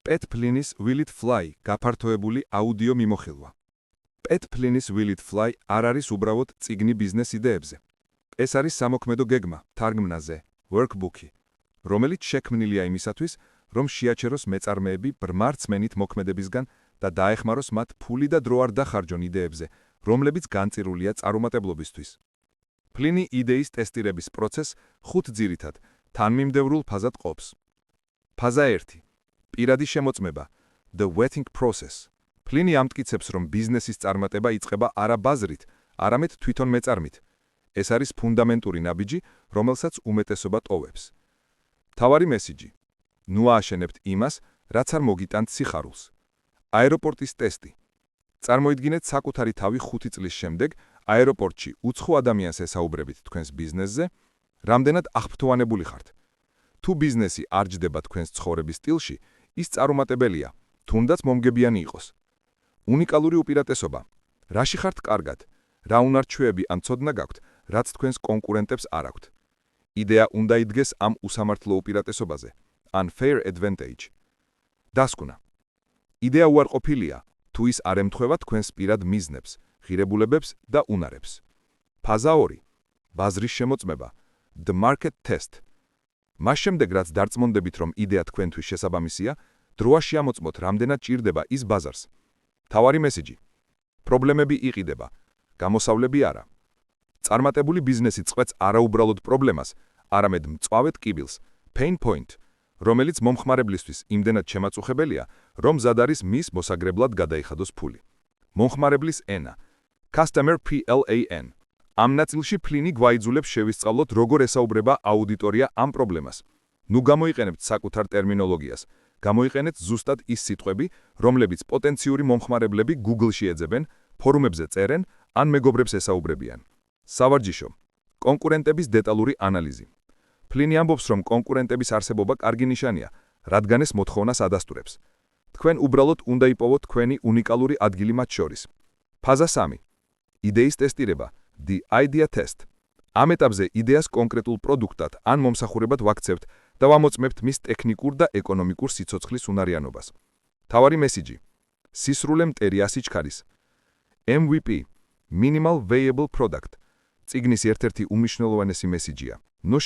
Pat Flynn's Will It Fly გაფართოებული აუდიო მიმოხილვა. Pat Flynn's Will It Fly არ არის უბრალოდ წიგნი ბიზნეს იდეებზე. ეს არის სამოქმედო გეგმა, თარგმნაზე, workbook-ი, რომელიც შექმნილია იმისათვის, რომ შეაჩეროს მეწარმეები ბრმარცმენით მოქმედებისგან და დაეხმაროს მათ ფული და დრო არ დახარჯონ იდეებზე, რომლებიც განწირულია წარუმატებლობისთვის. Flynn იდეის ტესტირების პროცესს 5 ძირითად, თანმიმდევრულ ფაზად ყოფს. ფაზა 1. პირადი შემოწმება, the vetting process. Flynn ამტკიცებს, რომ ბიზნესის წარმატება იწყება არა ბაზრით, არამედ თვითონ მეწარმით. ეს არის ფუნდამენტური ნაბიჯი, რომელსაც უმეტესობა ტოვებს. მთავარი მესიჯი. ნუ ააშენებთ იმას, რაც არ მოგიტანთ სიხარულს. აეროპორტის ტესტი. წარმოიდგინეთ საკუთარი თავი 5 წლის შემდეგ აეროპორტში უცხო ადამიანს ესაუბრებით თქვენს ბიზნესზე, რამდენად აღფრთოვანებული ხართ. თუ ბიზნესი არ ჯდება თქვენს ცხოვრების სტილში, ის წარუმატებელია, თუნდაც მომგებიანი იყოს. უნიკალური უპირატესობა. რაში ხართ კარგად? რა უნარჩვევები ან ცოდნა გაქვთ, რაც თქვენს კონკურენტებს არ აქვთ? იდეა უნდა იდგეს ამ უსამართლო უპირატესობაზე, unfair advantage. დასკვნა. იდეა უარყოფილია, თუ ის არ ემთხვევა თქვენს პირად მიზნებს, ღირებულებებს და უნარებს. ფაზა 2. ბაზრის შემოწმება, the market test. მას შემდეგ, რაც დარწმუნდებით, რომ იდეა თქვენთვის შესაბამისია, დროა შეამოწმოთ, რამდენად ჭირდება ის ბაზარს. მთავარი მესიჯი. პრობლემები იყიდება, გამოსავლები არა. წარმატებული ბიზნესი წყვეტს არაუბრალოდ პრობლემას, არამედ მწვავედ კიბილს, pain point, რომელიც მომხმარებლისთვის იმდენად შემაწუხებელია, რომ მზად არის მის მოსაგრებლად გადაიხადოს ფული. მომხმარებლის ენა, customer PLAN. ამ ნაწილში Flynn გვაიძულებს შევისწავლოთ, როგორ ესაუბრება აუდიტორია ამ პრობლემას. ნუ გამოიყენებთ საკუთარ ტერმინოლოგიას, გამოიყენეთ ზუსტად ის სიტყვები, რომლებიც პოტენციური მომხმარებლები Google-ში ეძებენ, ფორუმებზე წერენ, ან მეგობრებს ესაუბრებიან. სავარჯიშო. კონკურენტების დეტალური ანალიზი. Flynn ამბობს, რომ კონკურენტების არსებობა კარგი ნიშანია, რადგან ეს მოთხოვნას ადასტურებს. თქვენ უბრალოდ უნდა იპოვოთ თქვენი უნიკალური ადგილი მათ შორის. ფაზა 3. იდეის ტესტირება, the idea test. ამ ეტაპზე იდეას კონკრეტულ პროდუქტად ან მომსახურებად ვაქცევთ და ვამოწმებთ მის ტექნიკურ და ეკონომიკურ სიცოცხლის უნარიანობას. მთავარი მესიჯი. სისრულე მტერი ასიჩქარის. MVP, minimal viable product. წიგნის ერთ-ერთი უმნიშვნელოვანესი მესიჯია. ნუ